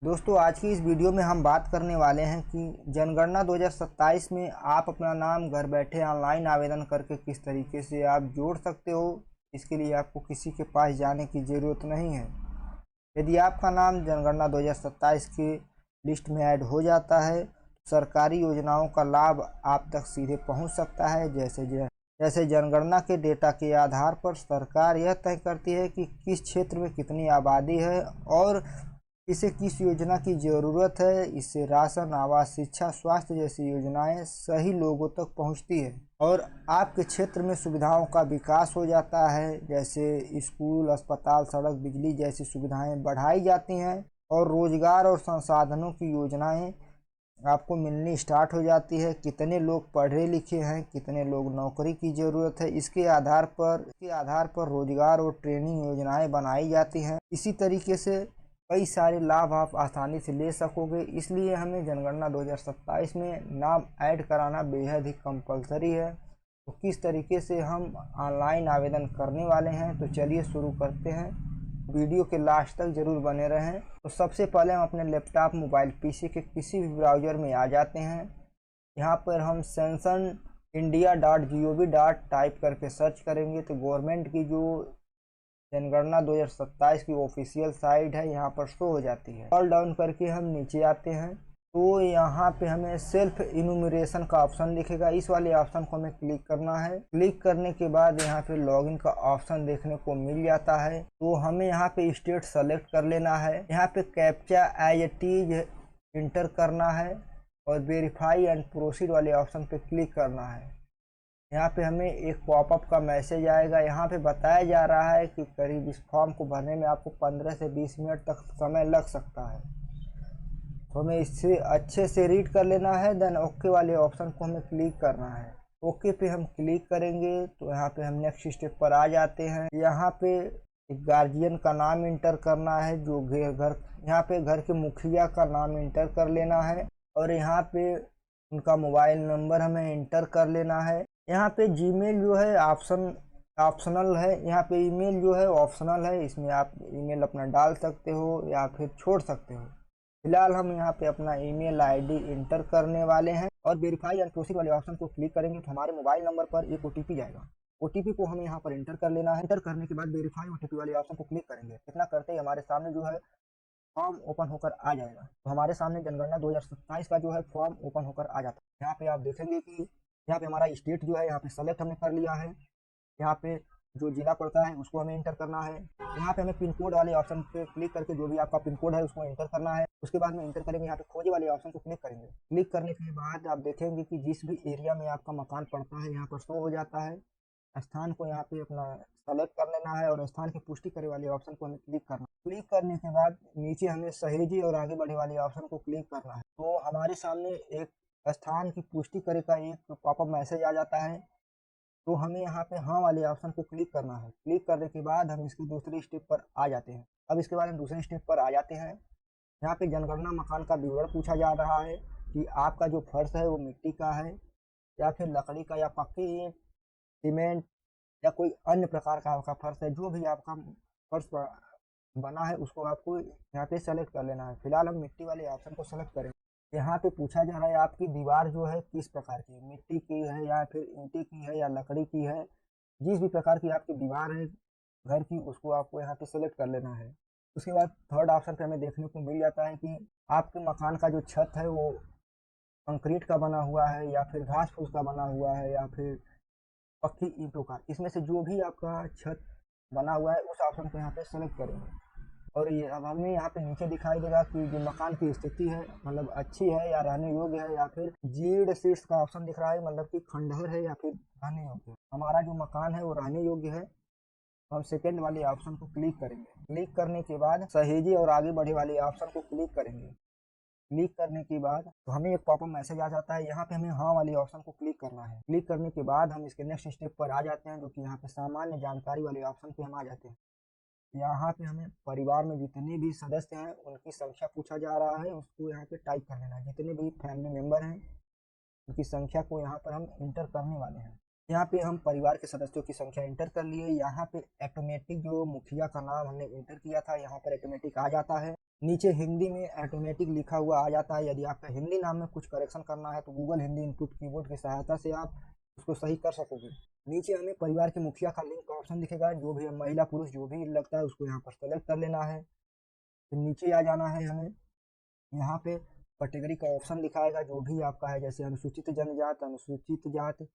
दोस्तों, आज की इस वीडियो में हम बात करने वाले हैं कि जनगणना 2027 में आप अपना नाम घर बैठे ऑनलाइन आवेदन करके किस तरीके से आप जोड़ सकते हो। इसके लिए आपको किसी के पास जाने की ज़रूरत नहीं है। यदि आपका नाम जनगणना 2027 की लिस्ट में ऐड हो जाता है तो सरकारी योजनाओं का लाभ आप तक सीधे पहुंच सकता है। जैसे जनगणना के डेटा के आधार पर सरकार यह तय करती है कि किस क्षेत्र में कितनी आबादी है और इसे किस योजना की ज़रूरत है। इससे राशन, आवास, शिक्षा, स्वास्थ्य जैसी योजनाएं सही लोगों तक पहुंचती है और आपके क्षेत्र में सुविधाओं का विकास हो जाता है। जैसे स्कूल, अस्पताल, सड़क, बिजली जैसी सुविधाएं बढ़ाई जाती हैं और रोजगार और संसाधनों की योजनाएं आपको मिलनी स्टार्ट हो जाती है। कितने लोग पढ़े लिखे हैं, कितने लोग नौकरी की ज़रूरत है, इसके आधार पर रोजगार और ट्रेनिंग योजनाएं बनाई जाती हैं। इसी तरीके से कई सारे लाभ आप आसानी से ले सकोगे। इसलिए हमें जनगणना 2027 में नाम ऐड कराना बेहद ही कंपलसरी है। तो किस तरीके से हम ऑनलाइन आवेदन करने वाले हैं, तो चलिए शुरू करते हैं। वीडियो के लास्ट तक जरूर बने रहें। तो सबसे पहले हम अपने लैपटॉप, मोबाइल, पीसी के किसी भी ब्राउज़र में आ जाते हैं। यहाँ पर हम censusindia.gov टाइप करके सर्च करेंगे तो गवर्नमेंट की जो जनगणना 2027 की ऑफिशियल साइट है यहाँ पर शो हो जाती है। स्क्रॉल डाउन करके हम नीचे आते हैं तो यहाँ पे हमें सेल्फ इनुमरेशन का ऑप्शन दिखेगा। इस वाले ऑप्शन को हमें क्लिक करना है। क्लिक करने के बाद यहाँ पे लॉगिन का ऑप्शन देखने को मिल जाता है। तो हमें यहाँ पे स्टेट सेलेक्ट कर लेना है। यहाँ पे captcha as it is enter करना है और वेरीफाई एंड प्रोसीड वाले ऑप्शन पे क्लिक करना है। यहाँ पे हमें एक पॉपअप का मैसेज आएगा। यहाँ पे बताया जा रहा है कि करीब इस फॉर्म को भरने में आपको 15 से 20 मिनट तक समय लग सकता है। तो हमें इससे अच्छे से रीड कर लेना है। देन ओके वाले ऑप्शन को हमें क्लिक करना है। ओके पे हम क्लिक करेंगे तो यहाँ पे हम नेक्स्ट स्टेप पर आ जाते हैं। यहाँ पे एक गार्जियन का नाम इंटर करना है, जो यहाँ पे घर के मुखिया का नाम इंटर कर लेना है और यहाँ पे उनका मोबाइल नंबर हमें इंटर कर लेना है। यहाँ पे जीमेल जो है ऑप्शनल है। यहाँ पे ईमेल जो है ऑप्शनल है। इसमें आप ईमेल अपना डाल सकते हो या फिर छोड़ सकते हो। फिलहाल हम यहाँ पे अपना ईमेल आईडी इंटर करने वाले हैं और वेरीफाई एंड प्रोसीड वाले ऑप्शन को क्लिक करेंगे तो हमारे मोबाइल नंबर पर एक ओटीपी जाएगा। ओटीपी को हमें यहाँ पर इंटर कर लेना है। इंटर करने के बाद वेरीफाई ओटीपी वाले ऑप्शन को क्लिक करेंगे। इतना करते ही हमारे सामने जो है फॉर्म ओपन होकर आ जाएगा। तो हमारे सामने जनगणना 2027 का जो है फॉर्म ओपन होकर आ जाता है। यहाँ पे आप देखेंगे कि यहाँ पे हमारा स्टेट जो है यहाँ पे सेलेक्ट हमने कर लिया है। यहाँ पे जो जिला पड़ता है उसको हमें इंटर करना है। यहाँ पे हमें पिन कोड वाले ऑप्शन पे क्लिक करके जो भी आपका पिन कोड है उसको इंटर करना है। उसके बाद में इंटर करेंगे, यहाँ पे खोजे वाले ऑप्शन को क्लिक करेंगे। क्लिक करने के बाद आप देखेंगे कि जिस भी एरिया में आपका मकान पड़ता है यहाँ पर शो हो जाता है। स्थान को यहाँ पे अपना सेलेक्ट कर लेना है और स्थान की पुष्टि करे वाले ऑप्शन को हमें क्लिक करना है। क्लिक करने के बाद नीचे हमें सहेजे और आगे बढ़े वाले ऑप्शन को क्लिक करना है। तो हमारे सामने एक स्थान की पुष्टि करे का एक पॉपअप मैसेज आ जाता है। तो हमें यहाँ पे हाँ वाले ऑप्शन को क्लिक करना है। क्लिक करने के बाद हम इसके दूसरे स्टेप पर आ जाते हैं। अब इसके बाद हम दूसरे स्टेप पर आ जाते हैं। यहाँ पे जनगणना मकान का विवरण पूछा जा रहा है कि आपका जो फर्श है वो मिट्टी का है या फिर लकड़ी का या पक्की ईंट, सीमेंट या कोई अन्य प्रकार का आपका फर्श है। जो भी आपका फर्श बना है उसको आपको यहाँ पे सेलेक्ट कर लेना है। फिलहाल हम मिट्टी वाले ऑप्शन को सेलेक्ट करें। यहाँ पे पूछा जा रहा है आपकी दीवार जो है किस प्रकार की है, मिट्टी की है या फिर ईंटे की है या लकड़ी की है। जिस भी प्रकार की आपकी दीवार है घर की उसको आपको यहाँ पे सेलेक्ट कर लेना है। उसके बाद थर्ड ऑप्शन पे हमें देखने को मिल जाता है कि आपके मकान का जो छत है वो कंक्रीट का बना हुआ है या फिर घास फूस का बना हुआ है या फिर पक्की ईंटों का। इसमें से जो भी आपका छत बना हुआ है उस ऑप्शन को यहाँ पे सेलेक्ट करेंगे। और ये अब हमें यहाँ पे नीचे दिखाई देगा कि जो मकान की स्थिति है मतलब अच्छी है या रहने योग्य है या फिर जीर्ण शीर्ष का ऑप्शन दिख रहा है मतलब कि खंडहर है या फिर रहने योग्य है। हमारा जो मकान है वो रहने योग्य है। हम सेकेंड वाले ऑप्शन को क्लिक करेंगे। क्लिक करने के बाद सहेजे और आगे बढ़े वाले ऑप्शन को क्लिक करेंगे। क्लिक करने के बाद तो हमें एक पॉपअप मैसेज आ जाता है। यहाँ पे हमें हाँ वाले ऑप्शन को क्लिक करना है। क्लिक करने के बाद हम इसके नेक्स्ट स्टेप पर आ जाते हैं, जो कि यहाँ पे सामान्य जानकारी वाले ऑप्शन पे हम आ जाते हैं। यहाँ पे हमें परिवार में जितने भी सदस्य हैं उनकी संख्या पूछा जा रहा है, उसको यहाँ पे टाइप कर लेना है। जितने भी फैमिली मेंबर हैं उनकी संख्या को यहाँ पर हम इंटर करने वाले हैं। यहाँ पे हम परिवार के सदस्यों की संख्या इंटर कर लिए। यहाँ पे ऑटोमेटिक जो मुखिया का नाम हमने इंटर किया था यहाँ पर ऑटोमेटिक आ जाता है। नीचे हिंदी में ऑटोमेटिक लिखा हुआ आ जाता है। यदि आपका हिंदी नाम में कुछ करेक्शन करना है तो गूगल हिंदी इनपुट कीबोर्ड की सहायता से आप उसको सही कर सकोगे। नीचे हमें परिवार के मुखिया का लिंक का ऑप्शन दिखेगा, जो भी महिला पुरुष जो भी लगता है उसको यहाँ पर सेलेक्ट कर लेना है। फिर नीचे आ जाना है हमें, यहाँ पे कैटेगरी का ऑप्शन दिखाएगा जो भी आपका है, जैसे अनुसूचित जनजाति, अनुसूचित जाति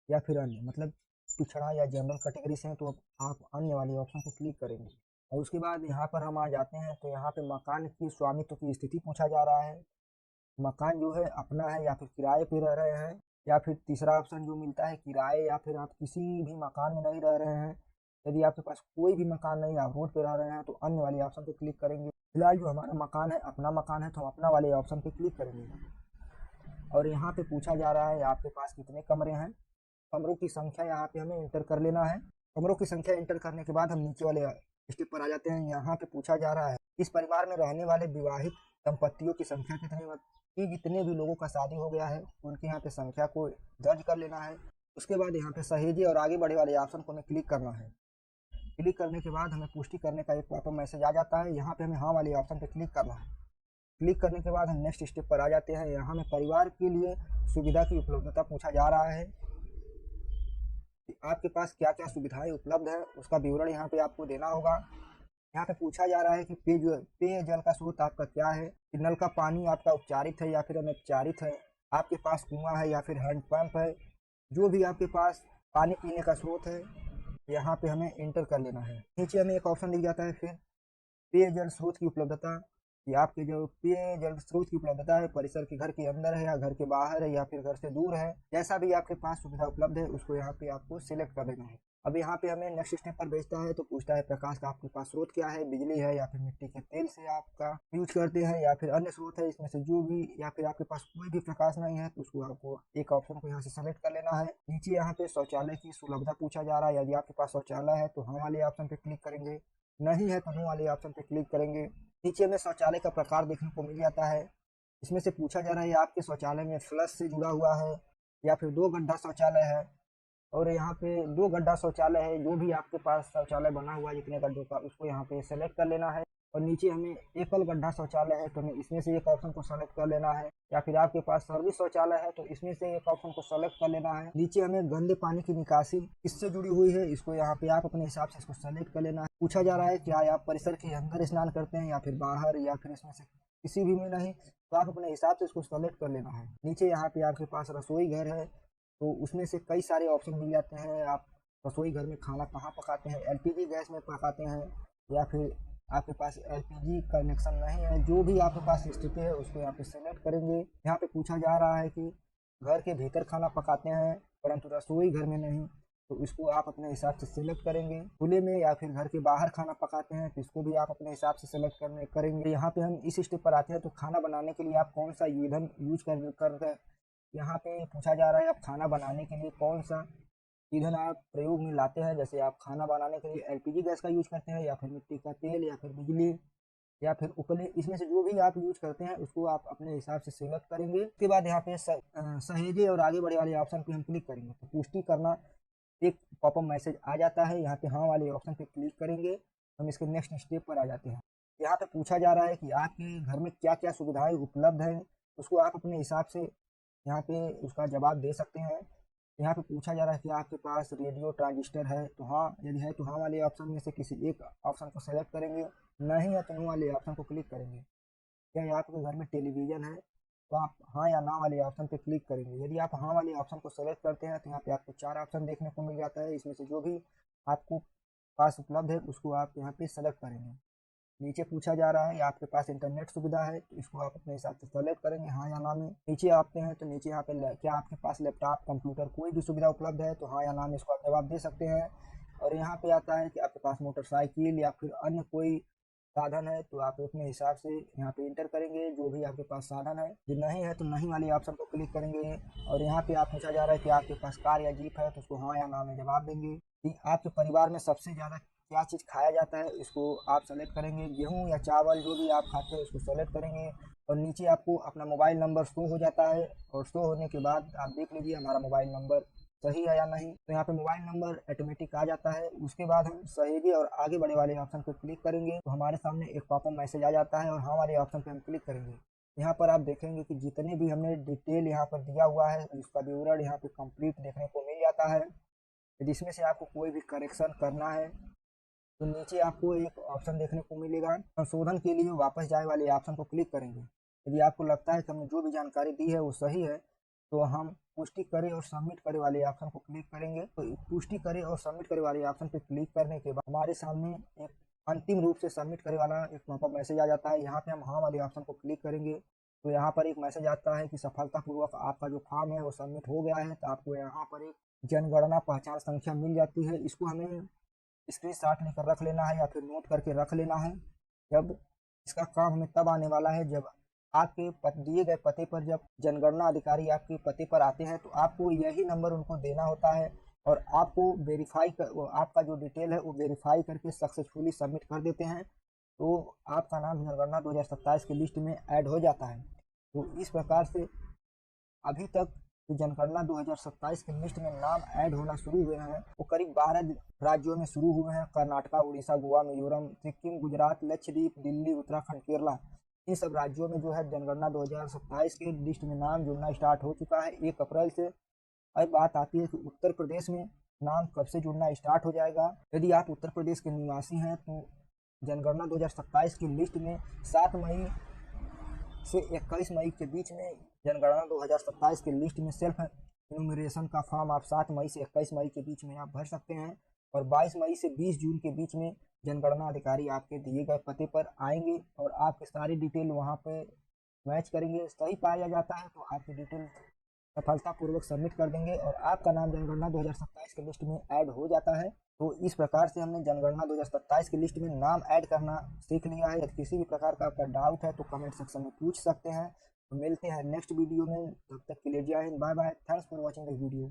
या फिर अन्य, मतलब पिछड़ा या जनरल कैटेगरी से हैं तो आप अन्य वाले ऑप्शन को क्लिक करेंगे। और उसके बाद यहाँ पर हम आ जाते हैं तो यहाँ पे मकान की स्वामित्व की स्थिति पूछा जा रहा है। मकान जो है अपना है या फिर किराए पे रह रहे हैं, या फिर तीसरा ऑप्शन जो मिलता है किराए, या फिर आप किसी भी मकान में नहीं रह रहे हैं। यदि आपके पास कोई भी मकान नहीं, आप रोड पे रह रहे हैं तो अन्य वाले ऑप्शन पे क्लिक करेंगे। फिलहाल जो हमारा मकान है अपना मकान है तो हम अपना वाले ऑप्शन पे क्लिक करेंगे। और यहाँ पे पूछा जा रहा है आपके पास कितने कमरे हैं, कमरों की संख्या यहाँ पे हमें इंटर कर लेना है। कमरों की संख्या इंटर करने के बाद हम नीचे वाले स्टेप पर आ जाते हैं। यहाँ पे पूछा जा रहा है इस परिवार में रहने वाले विवाहित दंपतियों की संख्या कितनी है, कि जितने भी लोगों का शादी हो गया है उनकी यहाँ पे संख्या को दर्ज कर लेना है। उसके बाद यहाँ पे सहेजे और आगे बढ़े वाले ऑप्शन को हमें क्लिक करना है। क्लिक करने के बाद हमें पुष्टि करने का एक पॉपअप मैसेज आ जाता है। यहाँ पे हमें हाँ वाले ऑप्शन पे क्लिक करना है। क्लिक करने के बाद हम नेक्स्ट स्टेप पर आ जाते हैं। यहाँ में परिवार के लिए सुविधा की उपलब्धता पूछा जा रहा है, आपके पास क्या क्या सुविधाएं उपलब्ध है उसका विवरण यहाँ पे आपको देना होगा। यहाँ पे पूछा जा रहा है कि पेयजल का स्रोत आपका क्या है, कि नल का पानी आपका उपचारित है या फिर अनौपचारित है, आपके पास कुआं है या फिर हैंडपंप है। जो भी आपके पास पानी पीने का स्रोत है यहाँ पे हमें इंटर कर लेना है। नीचे हमें एक ऑप्शन दिख जाता है फिर पेयजल स्रोत की उपलब्धता, कि आपके जो पेयजल स्रोत की उपलब्धता है परिसर के घर के अंदर है या घर के बाहर है या फिर घर से दूर है, जैसा भी आपके पास सुविधा उपलब्ध है उसको यहाँ पे आपको सिलेक्ट कर देना है। अब यहाँ पे हमें नेक्स्ट स्टेप पर भेजता है तो पूछता है प्रकाश का आपके पास स्रोत क्या है, बिजली है या फिर मिट्टी के तेल से आपका यूज करते हैं या फिर अन्य स्रोत है, इसमें से जो भी, या फिर आपके पास कोई भी प्रकाश नहीं है तो उसको आपको एक ऑप्शन को यहाँ से सेलेक्ट कर लेना है। नीचे यहाँ पे शौचालय की सुलभता पूछा जा रहा है। यदि आपके पास शौचालय है तो हाँ वाले ऑप्शन पे क्लिक करेंगे, नहीं है तो नो वाले ऑप्शन पे क्लिक करेंगे। नीचे में शौचालय का प्रकार देखने को मिल जाता है। इसमें से पूछा जा रहा है आपके शौचालय में फ्लश से जुड़ा हुआ है या फिर दो गड्ढा शौचालय है, और यहाँ पे दो गड्ढा शौचालय है। जो भी आपके पास शौचालय बना हुआ है जितने गड्ढों का उसको यहाँ पे सेलेक्ट कर लेना है। और नीचे हमें एकल गड्ढा शौचालय है तो हमें इसमें से एक ऑप्शन को सेलेक्ट कर लेना है, या फिर आपके पास सर्विस शौचालय है तो इसमें से एक ऑप्शन को सेलेक्ट कर लेना है। नीचे हमें गंदे पानी की निकासी किससे जुड़ी हुई है इसको यहाँ पे आप अपने हिसाब से इसको सेलेक्ट कर लेना है। पूछा जा रहा है क्या आप परिसर के अंदर स्नान करते हैं या फिर बाहर, या फिर इसमें से किसी भी में नहीं, तो आप अपने हिसाब से इसको सेलेक्ट कर लेना है। नीचे यहाँ पे आपके पास रसोई घर है तो उसमें से कई सारे ऑप्शन मिल जाते हैं। आप रसोई घर में खाना कहाँ पकाते हैं, एलपीजी गैस में पकाते हैं या फिर आपके पास एलपीजी कनेक्शन नहीं है, जो भी आपके पास स्थिति है उसको यहाँ पे सेलेक्ट करेंगे। यहाँ पे पूछा जा रहा है कि घर के भीतर खाना पकाते हैं परंतु रसोई घर में नहीं, तो इसको आप अपने हिसाब से सिलेक्ट करेंगे। खुले में या फिर घर के बाहर खाना पकाते हैं तो इसको भी आप अपने हिसाब से सिलेक्ट करेंगे। यहाँ पे हम इस स्टेप पर आते हैं तो खाना बनाने के लिए आप कौन सा ईंधन यूज कर यहाँ पे पूछा जा रहा है आप खाना बनाने के लिए कौन सा ईंधन आप प्रयोग में लाते हैं। जैसे आप खाना बनाने के लिए एलपीजी गैस का यूज करते हैं या फिर मिट्टी का तेल या फिर बिजली या फिर उपले, इसमें से जो भी आप यूज करते हैं उसको आप अपने हिसाब से सिलेक्ट करेंगे। उसके बाद यहाँ पे सहेजे और आगे बढ़े वाले ऑप्शन पे हम क्लिक करेंगे तो पुष्टि करना एक पॉपअप मैसेज आ जाता है। यहाँ पे हाँ वाले ऑप्शन पे क्लिक करेंगे, हम इसके नेक्स्ट स्टेप पर आ जाते हैं। यहाँ पे पूछा जा रहा है कि आपके घर में क्या क्या सुविधाएं उपलब्ध है, उसको आप अपने हिसाब से यहाँ पे उसका जवाब दे सकते हैं। यहाँ पे पूछा जा रहा है कि आपके पास रेडियो ट्रांजिस्टर है तो हाँ, यदि है तो हाँ वाले ऑप्शन में से किसी एक ऑप्शन को सेलेक्ट करेंगे, नहीं है तो नो वाले ऑप्शन को क्लिक करेंगे। क्या आपके घर में टेलीविजन है तो आप हाँ या ना वाले ऑप्शन पे क्लिक करेंगे। यदि आप हाँ वाले ऑप्शन को सेलेक्ट करते हैं तो यहाँ पे आपको 4 ऑप्शन देखने को मिल जाता है, इसमें से जो भी आपको पास उपलब्ध है उसको आप यहाँ पे सेलेक्ट करेंगे। नीचे पूछा जा रहा है आपके पास इंटरनेट सुविधा है तो इसको आप अपने हिसाब से सेलेक्ट करेंगे हाँ या ना में। नीचे आते हैं तो नीचे यहाँ पे क्या आपके पास लैपटॉप कंप्यूटर कोई भी सुविधा उपलब्ध है तो हाँ या ना में इसको आप जवाब दे सकते हैं। और यहाँ पे आता है कि आपके पास मोटरसाइकिल या फिर अन्य कोई साधन है तो आप अपने हिसाब से यहाँ पे इंटर करेंगे जो भी आपके पास साधन है। जो नहीं है तो नहीं वाले ऑप्शन को क्लिक करेंगे। और यहाँ पे आप पूछा जा रहा है कि आपके पास कार या जीप है तो उसको हाँ या ना में जवाब देंगे। कि आपके परिवार में सबसे ज़्यादा क्या चीज़ खाया जाता है इसको आप सेलेक्ट करेंगे। गेहूँ या चावल जो भी आप खाते हैं उसको सेलेक्ट करेंगे। और नीचे आपको अपना मोबाइल नंबर शो हो जाता है, और शो होने के बाद आप देख लीजिए हमारा मोबाइल नंबर सही है या नहीं। तो यहाँ पे मोबाइल नंबर ऑटोमेटिक आ जाता है। उसके बाद हम सहेजे और आगे बढ़े वाले ऑप्शन पर क्लिक करेंगे तो हमारे सामने एक पॉपअप मैसेज आ जाता है और हाँ वाले ऑप्शन पे हम क्लिक करेंगे। यहाँ पर आप देखेंगे कि जितने भी हमने डिटेल यहाँ पर दिया हुआ है उसका विवरण यहाँ पे कंप्लीट देखने को मिल जाता है। जिसमें से आपको कोई भी करेक्शन करना है तो नीचे आपको एक ऑप्शन देखने को मिलेगा। संशोधन के लिए वापस जाए वाले ऑप्शन को क्लिक करेंगे। यदि आपको लगता है कि हमने जो भी जानकारी दी है वो सही है तो हम पुष्टि करें और सबमिट करे वाले ऑप्शन को क्लिक करेंगे। तो पुष्टि करें और सबमिट करे वाले ऑप्शन पे क्लिक करने के बाद हमारे सामने एक अंतिम रूप से सबमिट करे वाला एक पॉपअप मैसेज आ जाता है। यहाँ पे हम हाँ वाले ऑप्शन को क्लिक करेंगे तो यहाँ पर एक मैसेज आता है कि सफलतापूर्वक आपका जो फॉर्म है वो सबमिट हो गया है। तो आपको यहाँ पर एक जनगणना पहचान संख्या मिल जाती है। इसको हमें स्क्रीनशॉट लेकर रख लेना है या फिर नोट करके रख लेना है। जब इसका काम हमें तब आने वाला है जब आपके दिए गए पते पर जब जनगणना अधिकारी आपके पते पर आते हैं तो आपको यही नंबर उनको देना होता है और आपको वेरीफाई कर आपका जो डिटेल है वो वेरीफाई करके सक्सेसफुली सबमिट कर देते हैं तो आपका नाम जनगणना 2027 की लिस्ट में ऐड हो जाता है। तो इस प्रकार से अभी तक जो जनगणना 2027 की लिस्ट में नाम ऐड होना शुरू हुए हैं वो करीब 12 राज्यों में शुरू हुए हैं। कर्नाटका, उड़ीसा, गोवा, मिजोरम, सिक्किम, गुजरात, लक्षद्वीप, दिल्ली, उत्तराखंड, केरला, इन सब राज्यों में जो है जनगणना 2027 की लिस्ट में नाम जुड़ना स्टार्ट हो चुका है 1 अप्रैल से। अब बात आती है कि उत्तर प्रदेश में नाम कब से जुड़ना स्टार्ट हो जाएगा। यदि आप उत्तर प्रदेश के निवासी हैं तो जनगणना 2027 की लिस्ट में 7 मई से 21 मई के बीच में जनगणना 2027 की लिस्ट में सेल्फ इन्यूमरेशन का फॉर्म आप 7 मई से 21 मई के बीच में आप भर सकते हैं और 22 मई से 20 जून के बीच में जनगणना अधिकारी आपके दिए गए पते पर आएंगे और आपकी सारी डिटेल वहां पे मैच करेंगे। सही पाया जाता है तो आपकी डिटेल सफलतापूर्वक सबमिट कर देंगे और आपका नाम जनगणना 2027 की लिस्ट में ऐड हो जाता है। तो इस प्रकार से हमने जनगणना 2027 की लिस्ट में नाम ऐड करना सीख लिया है। यदि किसी भी प्रकार का आपका डाउट है तो कमेंट सेक्शन में पूछ सकते हैं। तो मिलते हैं नेक्स्ट वीडियो में, तब तक के लिए जय Hind, bye bye, thanks for watching the video.